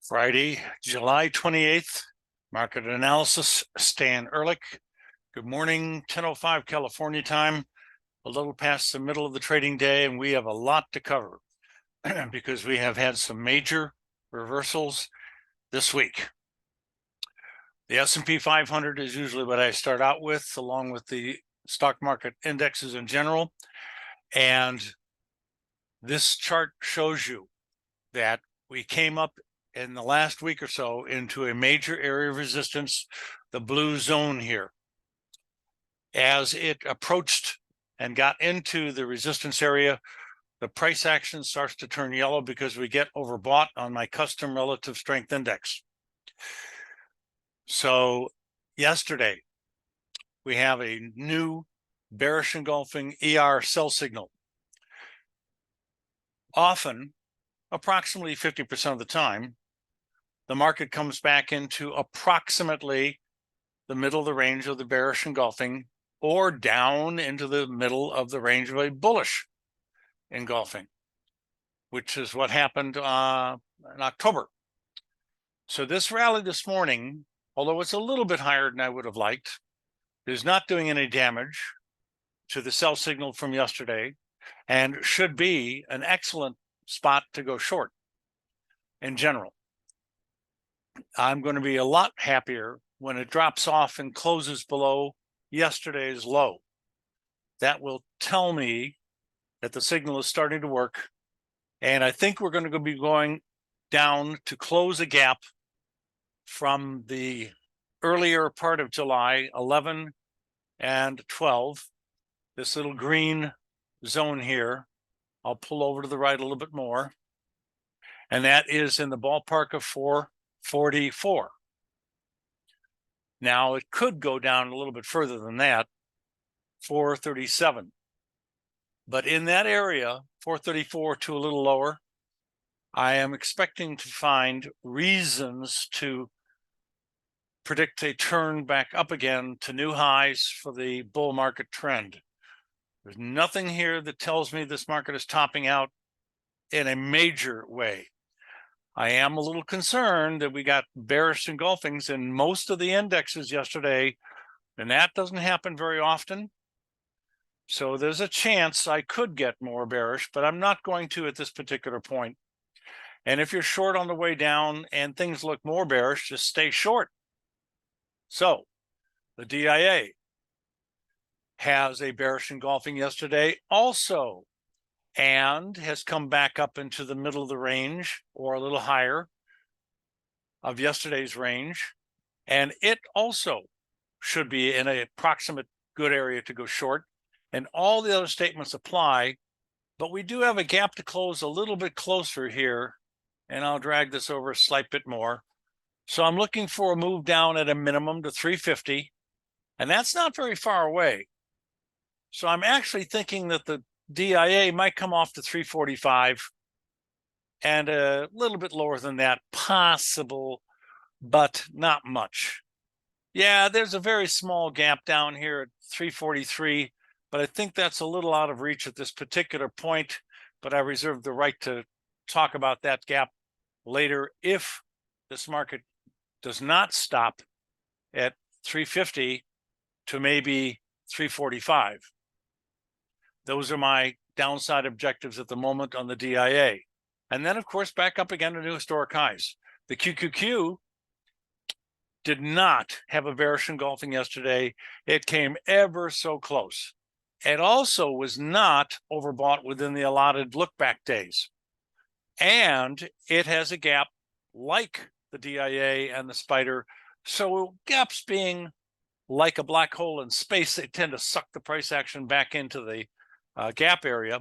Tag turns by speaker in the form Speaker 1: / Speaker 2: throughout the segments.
Speaker 1: Friday, July 28th, market analysis, Stan Ehrlich. Good morning, 10:05 California time, a little past the middle of the trading day, and we have a lot to cover because we have had some major reversals this week. The S&P 500 is usually what I start out with, along with the stock market indexes in general. And this chart shows you that we came up in the last week or so into a major area of resistance, the blue zone here. As it approached and got into the resistance area, the price action starts to turn yellow because we get overbought on my custom relative strength index. So yesterday, we have a new bearish engulfing ER sell signal. Often, approximately 50% of the time, the market comes back into approximately the middle of the range of the bearish engulfing, or down into the middle of the range of a bullish engulfing, which is what happened in October. So this rally this morning, although it's a little bit higher than I would have liked, is not doing any damage to the sell signal from yesterday and should be an excellent spot to go short in general. I'm going to be a lot happier when it drops off and closes below yesterday's low. That will tell me that the signal is starting to work. And I think we're going to be going down to close a gap from the earlier part of July, 11 and 12. This little green zone here, I'll pull over to the right a little bit more. And that is in the ballpark of 444. Now, it could go down a little bit further than that, 437. But in that area, 434 to a little lower, I am expecting to find reasons to predict a turn back up again to new highs for the bull market trend. There's nothing here that tells me this market is topping out in a major way. I am a little concerned that we got bearish engulfings in most of the indexes yesterday, and that doesn't happen very often. So there's a chance I could get more bearish, but I'm not going to at this particular point. And if you're short on the way down and things look more bearish, just stay short. So the DIA has a bearish engulfing yesterday also, and has come back up into the middle of the range or a little higher of yesterday's range. And it also should be in a approximate good area to go short. And all the other statements apply, but we do have a gap to close a little bit closer here. And I'll drag this over a slight bit more. So I'm looking for a move down at a minimum to 350, and that's not very far away. So I'm actually thinking that the DIA might come off to 345 and a little bit lower than that possible, but not much. Yeah, there's a very small gap down here at 343, but I think that's a little out of reach at this particular point, but I reserve the right to talk about that gap later if this market does not stop at 350 to maybe 345. Those are my downside objectives at the moment on the DIA. And then, of course, back up again to new historic highs. The QQQ did not have a bearish engulfing yesterday. It came ever so close. It also was not overbought within the allotted look-back days. And it has a gap like the DIA and the spider. So gaps being like a black hole in space, they tend to suck the price action back into the gap area.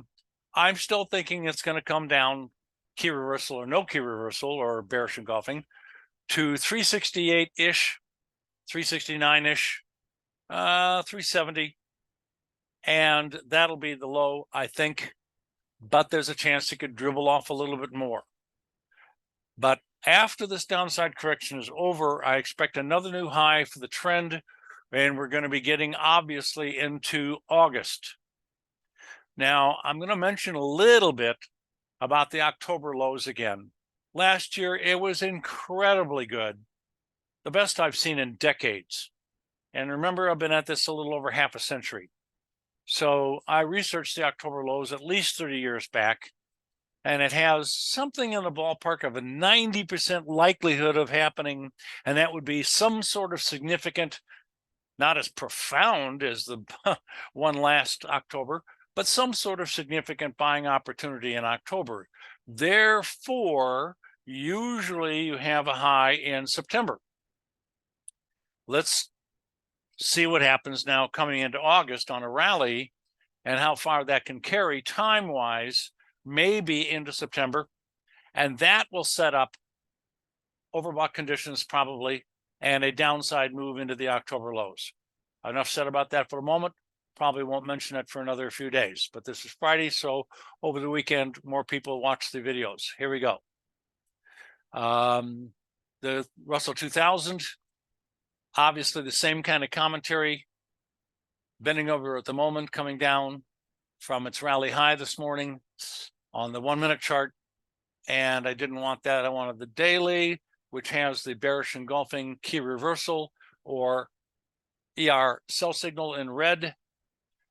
Speaker 1: I'm still thinking it's going to come down, key reversal or no key reversal or bearish engulfing, to 368-ish, 369-ish, 370. And that'll be the low, I think. But there's a chance it could dribble off a little bit more. But after this downside correction is over, I expect another new high for the trend, and we're going to be getting obviously into August. Now, I'm going to mention a little bit about the October lows again. last year, it was incredibly good. The best I've seen in decades. And remember, I've been at this a little over half a century. So I researched the October lows at least 30 years back, and it has something in the ballpark of a 90% likelihood of happening, and that would be some sort of significant, not as profound as the one last October, but some sort of significant buying opportunity in October. Therefore, usually you have a high in September. Let's see what happens now coming into August on a rally and how far that can carry time-wise, maybe into September. And that will set up overbought conditions probably and a downside move into the October lows. Enough said about that for a moment. Probably won't mention it for another few days, but this is Friday, so over the weekend, more people watch the videos. Here we go. The Russell 2000, obviously the same kind of commentary, bending over at the moment, coming down from its rally high this morning on the 1 minute chart. And I didn't want that. I wanted the daily, which has the bearish engulfing key reversal or ER sell signal in red.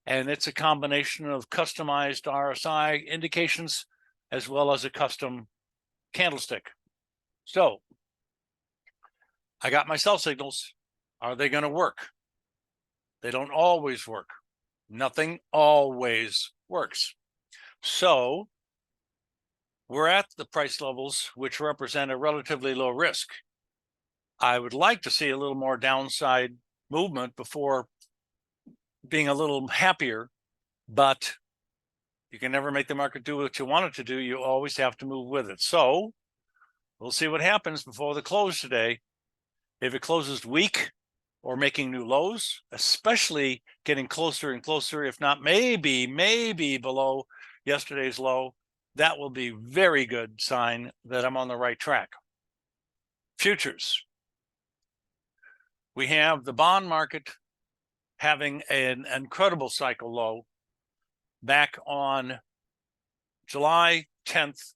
Speaker 1: And it's a combination of customized RSI indications as well as a custom candlestick. So I got my sell signals. Are they going to work? They don't always work. Nothing always works. So we're at the price levels which represent a relatively low risk. I would like to see a little more downside movement before being a little happier, but you can never make the market do what you want it to do. You always have to move with it. So we'll see what happens before the close today. If it closes weak or making new lows, especially getting closer and closer, if not maybe below yesterday's low, that will be very good sign that I'm on the right track. Futures. We have the bond market having an incredible cycle low back on July 10th,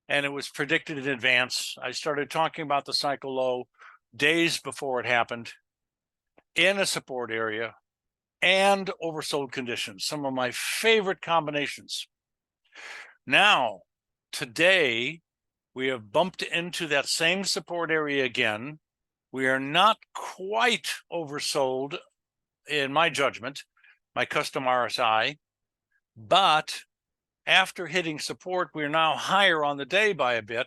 Speaker 1: and it was predicted in advance. I started talking about the cycle low days before it happened in a support area and oversold conditions, some of my favorite combinations. Now, today, we have bumped into that same support area again. We are not quite oversold, in my judgment, my custom RSI, but after hitting support, we're now higher on the day by a bit,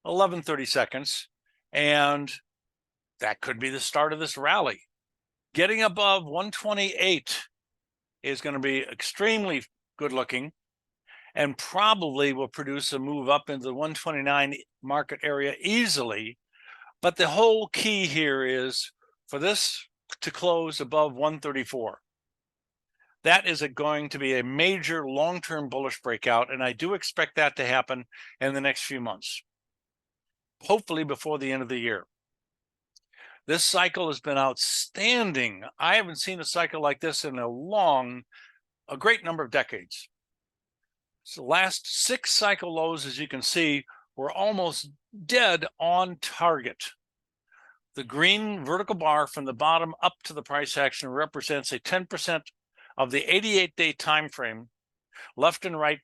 Speaker 1: 11:30 seconds, and that could be the start of this rally. Getting above 128 is going to be extremely good looking and probably will produce a move up into the 129 market area easily. But the whole key here is for this to close above 134. That is going to be a major long-term bullish breakout, and I do expect that to happen in the next few months, hopefully before the end of the year. This cycle has been outstanding. I haven't seen a cycle like this in a great number of decades. So the last 6 cycle lows, as you can see, were almost dead on target. The green vertical bar from the bottom up to the price action represents a 10% of the 88-day time frame, left and right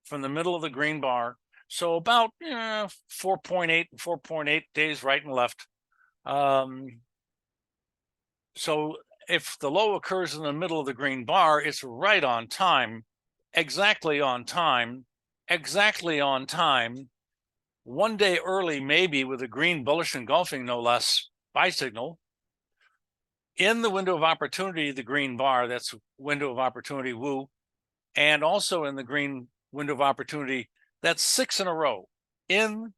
Speaker 1: from the middle of the green bar. So about 4.8 days right and left. So if the low occurs in the middle of the green bar, it's right on time, exactly on time, 1 day early, maybe, with a green bullish engulfing, no less, buy signal. In the window of opportunity, the green bar, that's window of opportunity, woo, and also in the green window of opportunity, that's 6 in a row in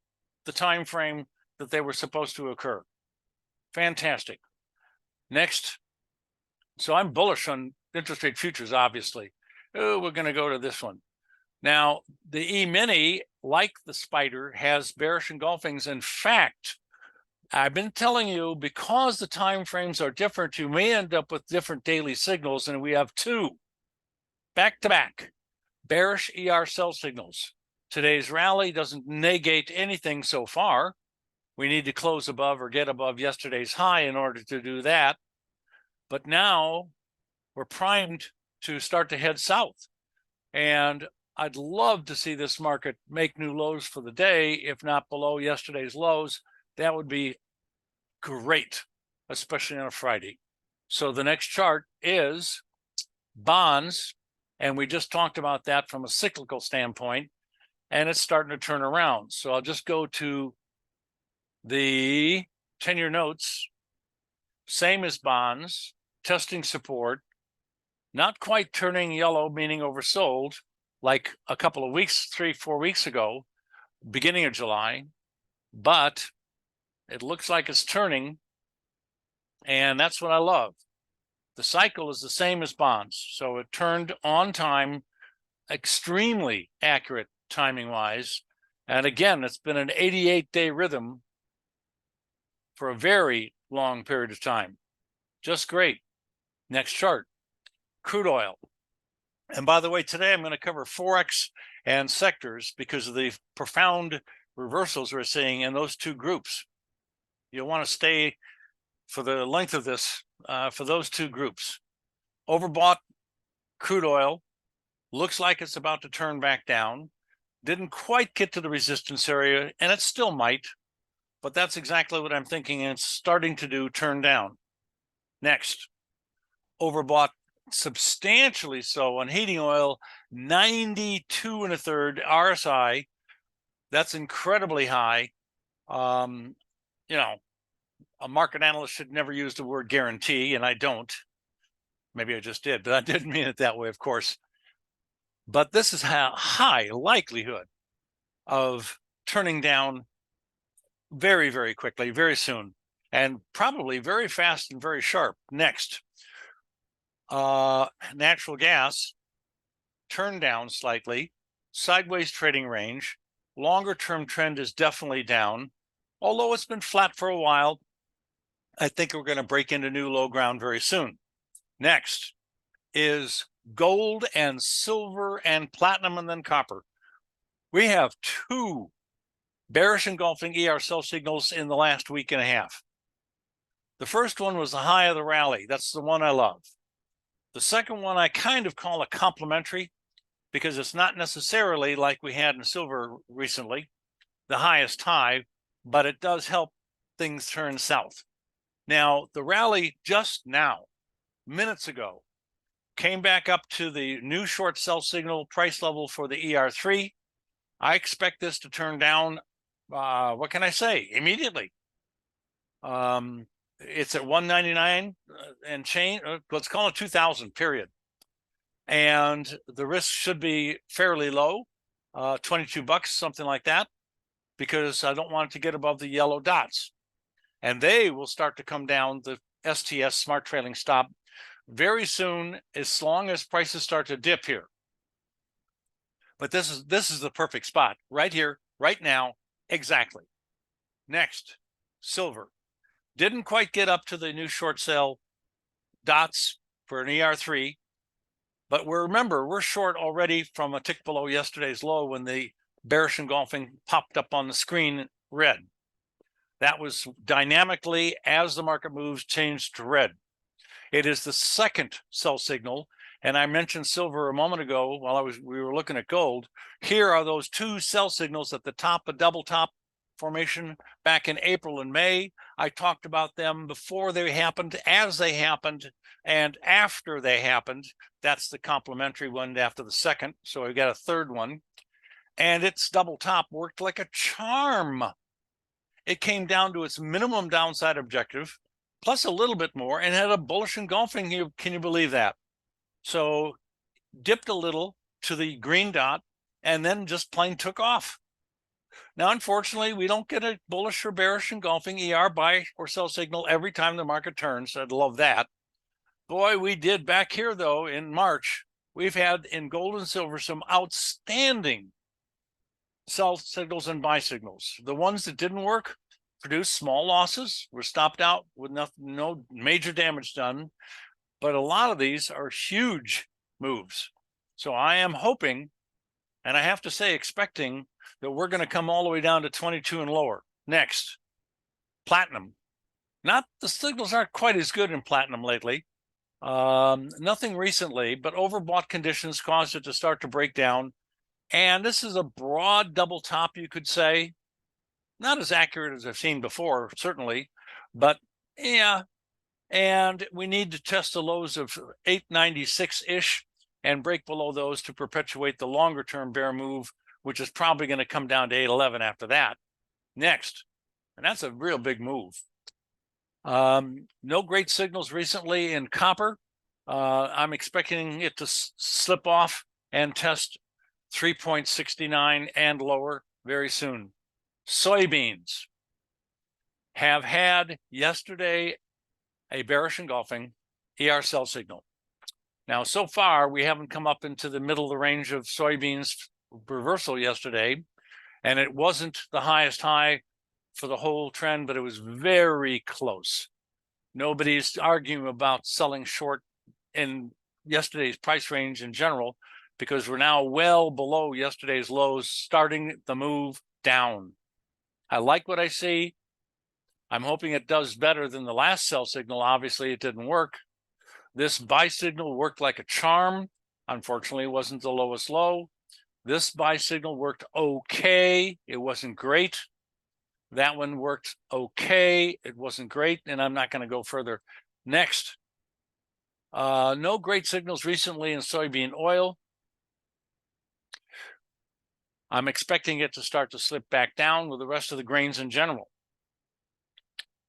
Speaker 1: the time frame that they were supposed to occur. Fantastic. Next, so I'm bullish on interest rate futures, obviously. Oh, we're going to go to this one. Now, the E-mini, like the spider, has bearish engulfings. In fact, I've been telling you, because the time frames are different, you may end up with different daily signals, and we have 2 back-to-back bearish ER sell signals. Today's rally doesn't negate anything so far. We need to close above or get above yesterday's high in order to do that. But now we're primed to start to head south. And I'd love to see this market make new lows for the day, if not below yesterday's lows. That would be great, especially on a Friday. So the next chart is bonds, and we just talked about that from a cyclical standpoint, and it's starting to turn around. So I'll just go to the 10-year notes, same as bonds, testing support, not quite turning yellow, meaning oversold, like a couple of weeks, 3-4 weeks ago, beginning of July, but it looks like it's turning, and that's what I love. The cycle is the same as bonds, so it turned on time, extremely accurate timing-wise, and again, it's been an 88-day rhythm for a very long period of time. Just great. Next chart, crude oil. And by the way, today I'm going to cover forex and sectors because of the profound reversals we're seeing in those two groups. You'll want to stay for the length of this for those two groups. Overbought crude oil looks like it's about to turn back down. Didn't quite get to the resistance area, and it still might, but that's exactly what I'm thinking, and it's starting to do, turn down. Next, overbought substantially so on heating oil, 92 1/3 RSI. That's incredibly high. You know, a market analyst should never use the word guarantee, and I don't. Maybe I just did, but I didn't mean it that way, of course. But this is a high likelihood of turning down very, very quickly, very soon, and probably very fast and very sharp. Next, natural gas turned down slightly, sideways trading range. Longer term trend is definitely down, although it's been flat for a while. I think we're going to break into new low ground very soon. Next is gold and silver and platinum and then copper. We have two bearish engulfing ER sell signals in the last week and a half. The first one was the high of the rally. That's the one I love. The second one I kind of call a complementary because it's not necessarily like we had in silver recently, the highest high, but it does help things turn south. Now, the rally just now, minutes ago, came back up to the new short sell signal price level for the ER3. I expect this to turn down, what can I say, immediately. It's at 199 and change, let's call it 2,000, period. And the risk should be fairly low, 22 bucks, something like that, because I don't want it to get above the yellow dots. And they will start to come down, the STS, smart trailing stop, very soon, as long as prices start to dip here. But this is the perfect spot, right here, right now, exactly. Next, silver. Didn't quite get up to the new short sell dots for an ER3, but remember, we're short already from a tick below yesterday's low when the bearish engulfing popped up on the screen red. That was dynamically, as the market moves, changed to red. It is the second sell signal, and I mentioned silver a moment ago while we were looking at gold. Here are those two sell signals at the top, a double top formation back in April and May. I talked about them before they happened, as they happened, and after they happened. That's the complementary one after the second. So we got a third one, and its double top worked like a charm. It came down to its minimum downside objective, plus a little bit more, and had a bullish engulfing here. Can you believe that? So dipped a little to the green dot and then just plain took off. Now, unfortunately, we don't get a bullish or bearish engulfing ER buy or sell signal every time the market turns. I'd love that. Boy, we did back here, though, in March. We've had in gold and silver some outstanding sell signals and buy signals. The ones that didn't work produced small losses, were stopped out with no major damage done. But a lot of these are huge moves. So I am hoping, And I have to say, expecting that we're going to come all the way down to 22 and lower. Next, platinum. The signals aren't quite as good in platinum lately. Nothing recently, but overbought conditions caused it to start to break down. And this is a broad double top, you could say. Not as accurate as I've seen before, certainly, but yeah. And we need to test the lows of 896-ish and break below those to perpetuate the longer term bear move, which is probably going to come down to 811 after that. Next, and that's a real big move. No great signals recently in copper. I'm expecting it to slip off and test 3.69 and lower very soon. Soybeans have had yesterday a bearish engulfing ER sell signal. Now, so far, we haven't come up into the middle of the range of soybeans reversal yesterday, and it wasn't the highest high for the whole trend, but it was very close. Nobody's arguing about selling short in yesterday's price range in general, because we're now well below yesterday's lows, starting the move down. I like what I see. I'm hoping it does better than the last sell signal. Obviously, it didn't work. This buy signal worked like a charm. Unfortunately, it wasn't the lowest low. This buy signal worked okay. It wasn't great. That one worked okay. It wasn't great, and I'm not going to go further. Next, no great signals recently in soybean oil. I'm expecting it to start to slip back down with the rest of the grains in general,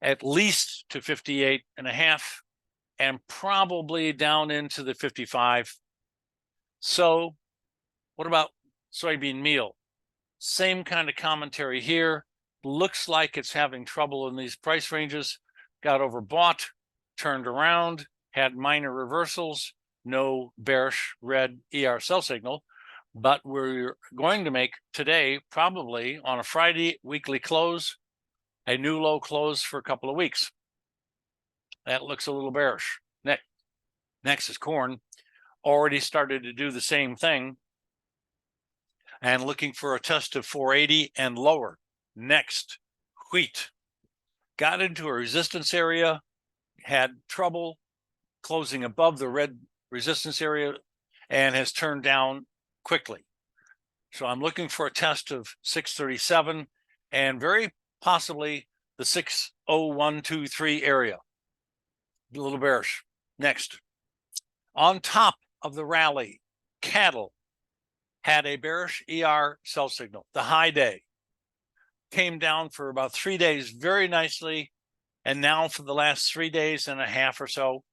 Speaker 1: at least to 58.5 and probably down into the 55. So what about soybean meal? Same kind of commentary here. Looks like it's having trouble in these price ranges. Got overbought, turned around, had minor reversals, no bearish red ER sell signal. But we're going to make today, probably on a Friday weekly close, a new low close for a couple of weeks. That looks a little bearish. Next is corn. Already started to do the same thing and looking for a test of 480 and lower. Next, wheat. Got into a resistance area, had trouble closing above the red resistance area, and has turned down quickly. So I'm looking for a test of 637 and very possibly the 60123 area. A little bearish. Next, on top of the rally, cattle had a bearish ER sell signal. The high day came down for about 3 days very nicely, and now for the last 3 days and a half or so,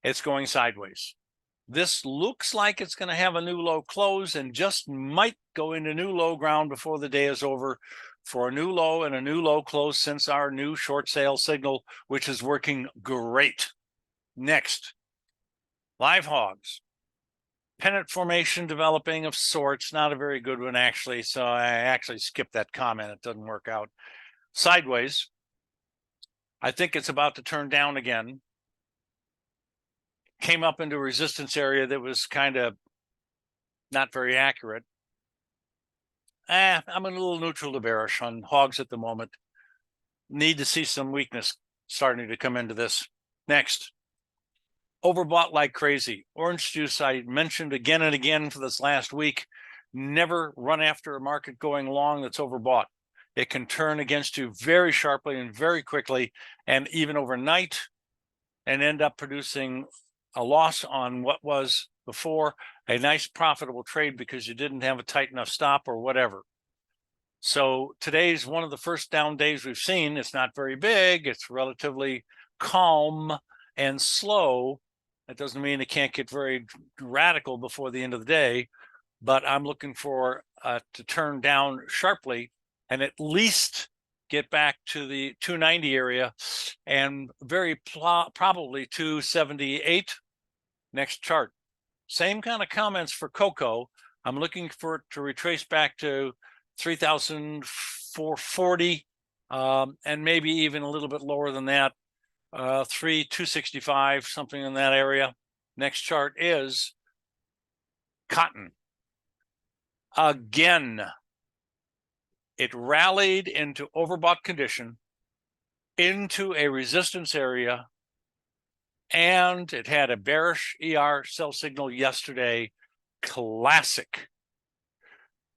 Speaker 1: it's going sideways. This looks like it's going to have a new low close and just might go into new low ground before the day is over for a new low and a new low close since our new short sale signal, which is working great. Next, live hogs. Pennant formation developing of sorts, not a very good one actually, so I actually skipped that comment. It doesn't work out. Sideways. I think it's about to turn down again. Came up into a resistance area that was kind of not very accurate. I'm a little neutral to bearish on hogs at the moment. Need to see some weakness starting to come into this. Next, overbought like crazy. Orange juice, I mentioned again and again for this last week. Never run after a market going long that's overbought. It can turn against you very sharply and very quickly, and even overnight, and end up producing a loss on what was before a nice profitable trade because you didn't have a tight enough stop or whatever. So today's one of the first down days we've seen. It's not very big. It's relatively calm and slow. That doesn't mean it can't get very radical before the end of the day, but I'm looking for to turn down sharply and at least get back to the 290 area and very probably 278. Next chart. Same kind of comments for cocoa. I'm looking for it to retrace back to 3,440 and maybe even a little bit lower than that, 3,265, something in that area. Next chart is cotton. again. It rallied into overbought condition, into a resistance area, and it had a bearish ER sell signal yesterday. Classic.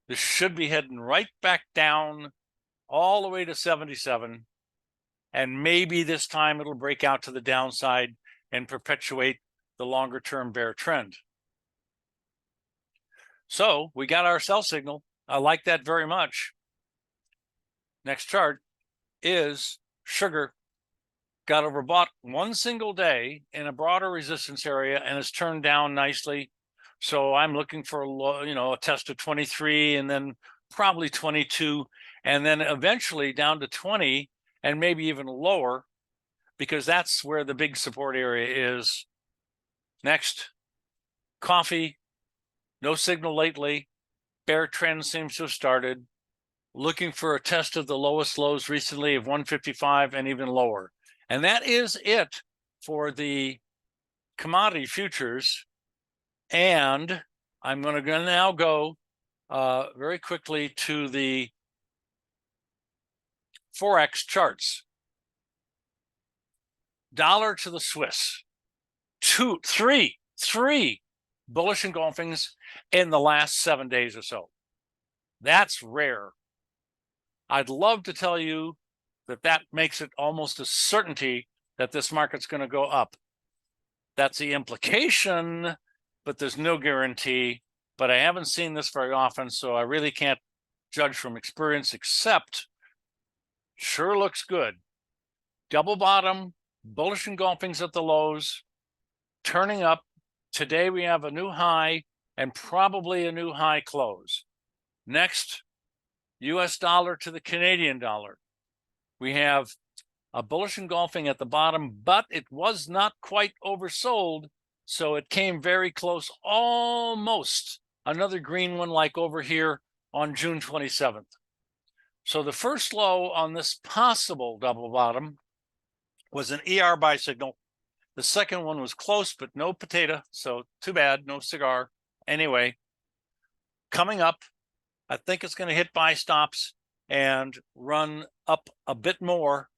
Speaker 1: This should be heading right back down all the way to 77, and maybe this time it'll break out to the downside and perpetuate the longer term bear trend. So we got our sell signal. I like that very much. Next chart is sugar. Got overbought one single day in a broader resistance area and has turned down nicely. So I'm looking for a test of 23 and then probably 22 and then eventually down to 20 and maybe even lower, because that's where the big support area is. Next, coffee, no signal lately. Bear trend seems to have started. Looking for a test of the lowest lows recently of 155 and even lower. And that is it for the commodity futures. And I'm going to now go very quickly to the forex charts. Dollar to the Swiss, three bullish engulfings in the last 7 days or so. That's rare. I'd love to tell you that makes it almost a certainty that this market's going to go up. That's the implication, but there's no guarantee. But I haven't seen this very often, so I really can't judge from experience, except sure looks good. Double bottom, bullish engulfings at the lows, turning up. Today we have a new high and probably a new high close. Next, US dollar to the Canadian dollar. We have a bullish engulfing at the bottom, but it was not quite oversold, so it came very close, almost another green one like over here on June 27th. So the first low on this possible double bottom was an ER buy signal. The second one was close, but no potato, so too bad, no cigar. Anyway, coming up, I think it's going to hit buy stops and run up a bit more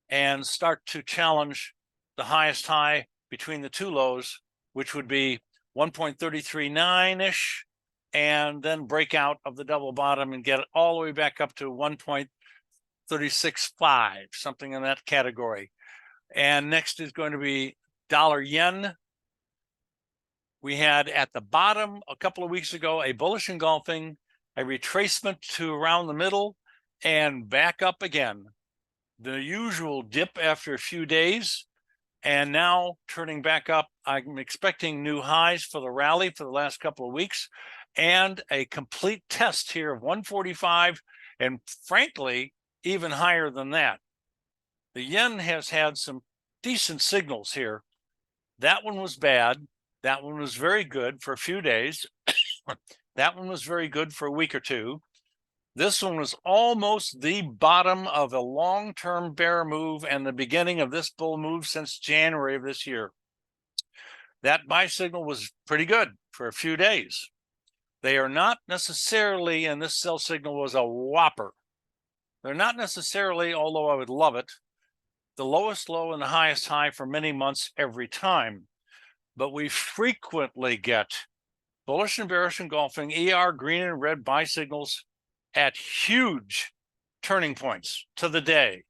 Speaker 1: and start to challenge the highest high between the two lows, which would be 1.339-ish, and then break out of the double bottom and get it all the way back up to 1.365, something in that category. And next is going to be dollar yen. We had at the bottom a couple of weeks ago a bullish engulfing, a retracement to around the middle, and back up again. The usual dip after a few days, and now turning back up. I'm expecting new highs for the rally for the last couple of weeks, and a complete test here of 145, and frankly, even higher than that. The yen has had some decent signals here. That one was bad. That one was very good for a few days. That one was very good for a week or two. This one was almost the bottom of a long-term bear move and the beginning of this bull move since January of this year. That buy signal was pretty good for a few days. They are not necessarily, and this sell signal was a whopper. They're not necessarily, although I would love it, the lowest low and the highest high for many months every time. But we frequently get bullish and bearish engulfing, ER green and red buy signals at huge turning points to the day.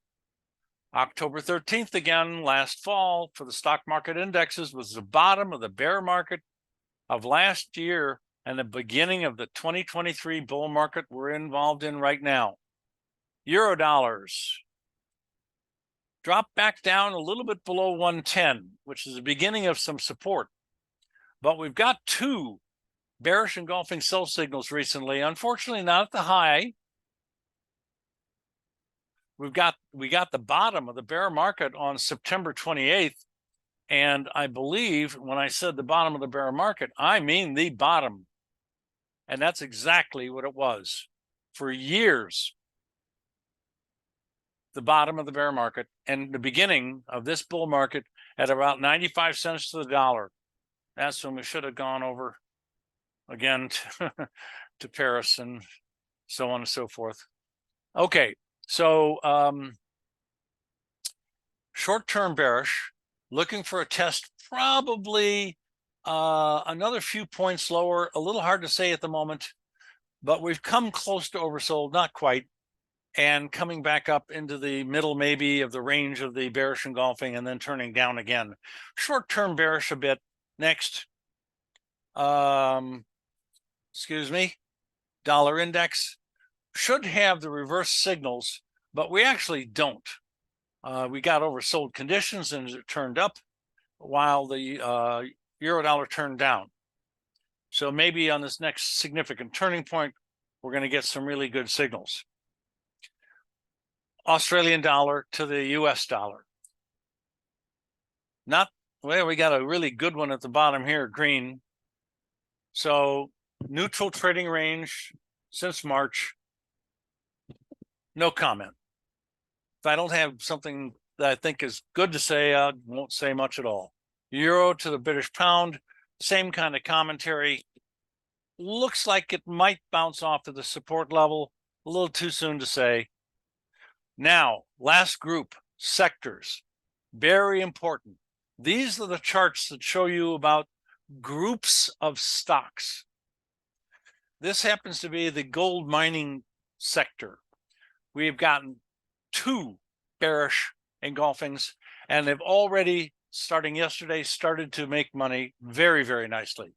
Speaker 1: October 13th again, last fall, for the stock market indexes, was the bottom of the bear market of last year and the beginning of the 2023 bull market we're involved in right now. Euro dollars dropped back down a little bit below 110, which is the beginning of some support. But we've got two bearish engulfing sell signals recently, unfortunately not at the high. We got the bottom of the bear market on September 28th, and I believe when I said the bottom of the bear market, I mean the bottom. And that's exactly what it was. For years, the bottom of the bear market and the beginning of this bull market at about 95 cents to the dollar. That's when we should have gone over again to Paris and so on and so forth. Okay, so short-term bearish, looking for a test, probably another few points lower, a little hard to say at the moment, but we've come close to oversold, not quite, and coming back up into the middle maybe of the range of the bearish engulfing and then turning down again. Short-term bearish a bit. Next, excuse me, dollar index should have the reverse signals, but we actually don't. We got oversold conditions and it turned up while the euro dollar turned down. So maybe on this next significant turning point, we're going to get some really good signals. Australian dollar to the US dollar. Not, well, we got a really good one at the bottom here, green. So neutral trading range since March. No comment. If I don't have something that I think is good to say, I won't say much at all. Euro to the British pound, same kind of commentary. Looks like it might bounce off to the support level. A little too soon to say. Now, last group, sectors. Very important. These are the charts that show you about groups of stocks. This happens to be the gold mining sector. We've gotten 2 bearish engulfings, and they've already, starting yesterday, started to make money very, very nicely.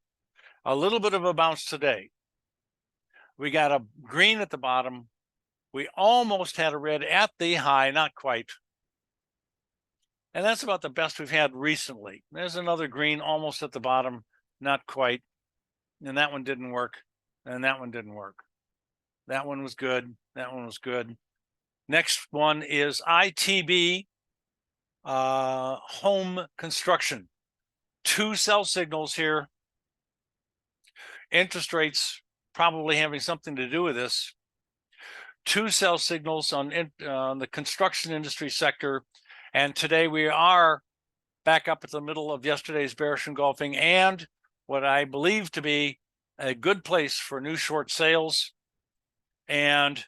Speaker 1: A little bit of a bounce today. We got a green at the bottom. We almost had a red at the high, not quite. And that's about the best we've had recently. There's another green almost at the bottom, not quite. And that one didn't work. And that one didn't work. That one was good. That one was good. Next one is ITB, home construction. 2 sell signals here. Interest rates probably having something to do with this. 2 sell signals on the construction industry sector. And today we are back up at the middle of yesterday's bearish engulfing and what I believe to be a good place for new short sales. And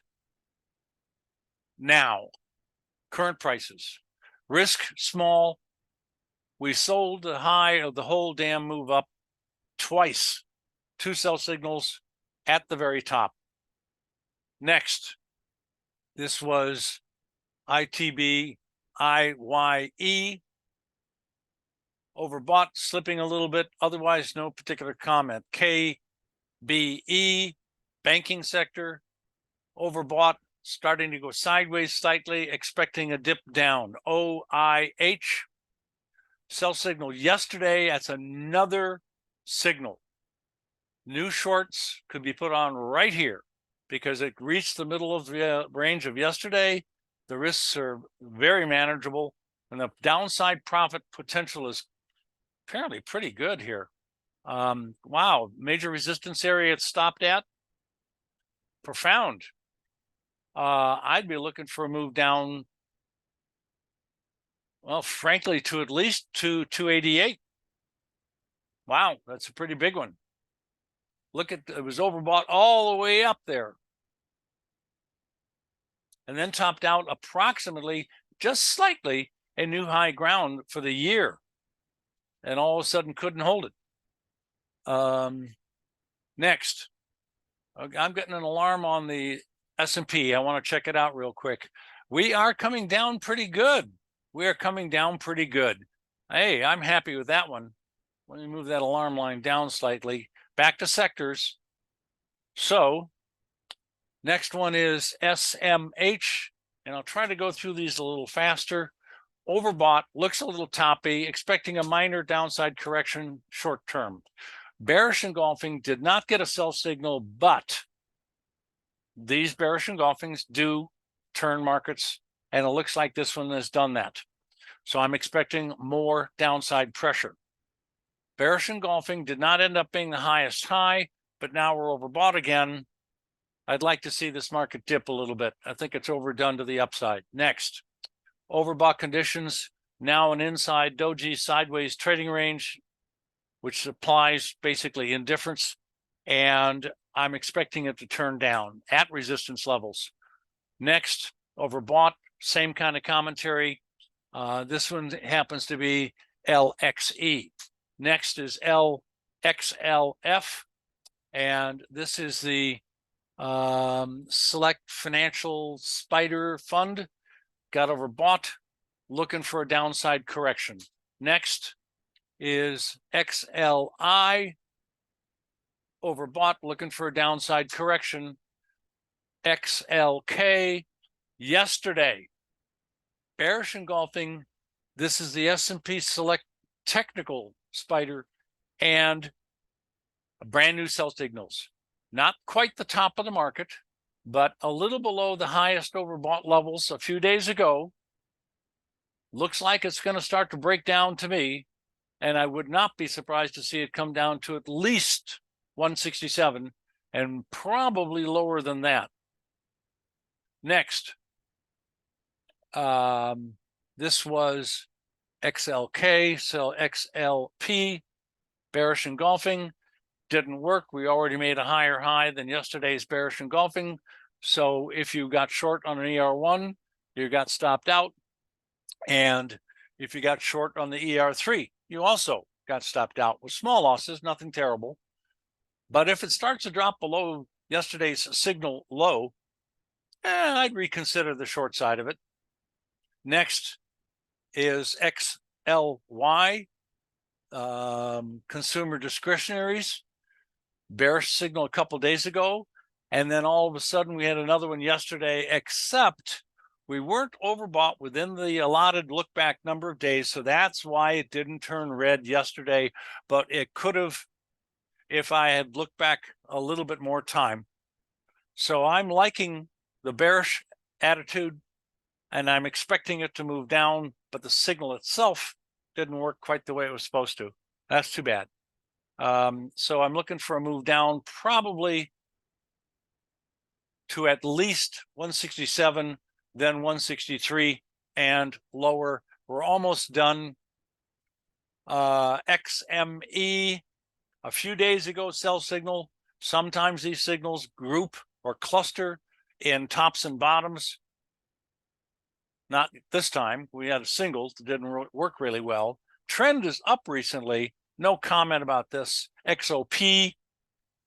Speaker 1: now, current prices. Risk small. We sold the high of the whole damn move up twice. 2 sell signals at the very top. Next, this was ITB, IYE. Overbought, slipping a little bit. Otherwise, no particular comment. KBE, banking sector. Overbought, starting to go sideways slightly, expecting a dip down. OIH, sell signal yesterday. That's another signal. New shorts could be put on right here because it reached the middle of the range of yesterday. The risks are very manageable, and the downside profit potential is apparently pretty good here. Wow, major resistance area it stopped at. Profound. I'd be looking for a move down, well, frankly, to at least 288. Wow, that's a pretty big one. Look at, it was overbought all the way up there. And then topped out approximately, just slightly, a new high ground for the year. And all of a sudden couldn't hold it. Next, I'm getting an alarm on the S&P. I want to check it out real quick. We are coming down pretty good. We are coming down pretty good. Hey, I'm happy with that one. Let me move that alarm line down slightly. Back to sectors. So next one is SMH, and I'll try to go through these a little faster. Overbought, looks a little toppy, expecting a minor downside correction short term. Bearish engulfing did not get a sell signal, but these bearish engulfings do turn markets, and it looks like this one has done that. So I'm expecting more downside pressure. Bearish engulfing did not end up being the highest high, but now we're overbought again. I'd like to see this market dip a little bit. I think it's overdone to the upside. Next, overbought conditions, now an inside doji sideways trading range, which applies basically indifference. And I'm expecting it to turn down at resistance levels. Next, overbought, same kind of commentary. This one happens to be LXE. Next is LXLF, and this is the Select Financial Spider Fund. Got overbought, looking for a downside correction. Next is XLI, overbought, looking for a downside correction. XLK, yesterday, bearish engulfing. This is the S&P Select Technical Spider and brand new sell signals. Not quite the top of the market, but a little below the highest overbought levels a few days ago. Looks like it's going to start to break down to me, and I would not be surprised to see it come down to at least 167 and probably lower than that. Next, this was XLK, so XLP, bearish engulfing, didn't work. We already made a higher high than yesterday's bearish engulfing. So if you got short on an ER1, you got stopped out. And if you got short on the ER3, you also got stopped out with small losses, nothing terrible. But if it starts to drop below yesterday's signal low, I'd reconsider the short side of it. Next is XLY, consumer discretionaries, bearish signal a couple days ago, and then all of a sudden we had another one yesterday, except we weren't overbought within the allotted look back number of days, so that's why it didn't turn red yesterday, but it could have if I had looked back a little bit more time. So I'm liking the bearish attitude, and I'm expecting it to move down, but the signal itself didn't work quite the way it was supposed to. That's too bad. So I'm looking for a move down, probably to at least 167, then 163 and lower. We're almost done. XME, a few days ago, sell signal. Sometimes these signals group or cluster in tops and bottoms. Not this time. We had a singles that didn't work really well. Trend is up recently. No comment about this. XOP,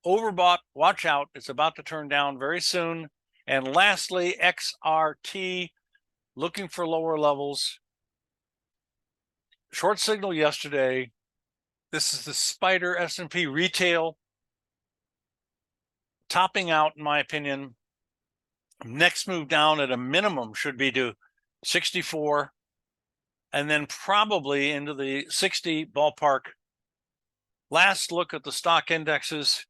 Speaker 1: overbought. Watch out. It's about to turn down very soon. And lastly, XRT, looking for lower levels. Short signal yesterday. This is the Spider S&P retail. Topping out, in my opinion. Next move down at a minimum should be to 64, and then probably into the 60 ballpark. Last look at the stock indexes.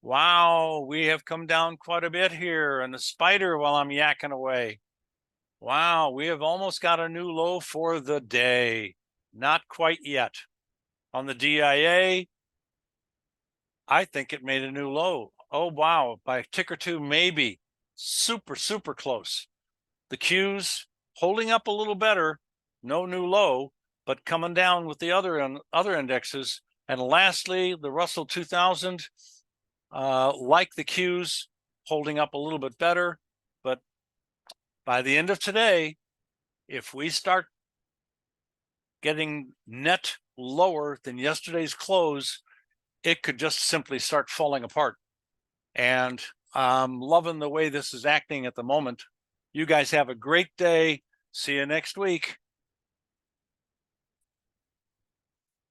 Speaker 1: Wow, we have come down quite a bit here. And the Spider, while I'm yakking away, wow, we have almost got a new low for the day. Not quite yet. On the DIA, I think it made a new low. Oh, wow, by a tick or two, maybe. Super, super close. The Qs holding up a little better, no new low, but coming down with the other indexes. And lastly, the Russell 2000, like the Qs, holding up a little bit better. But by the end of today, if we start getting net lower than yesterday's close, it could just simply start falling apart. And I'm loving the way this is acting at the moment. You guys have a great day. See you next week.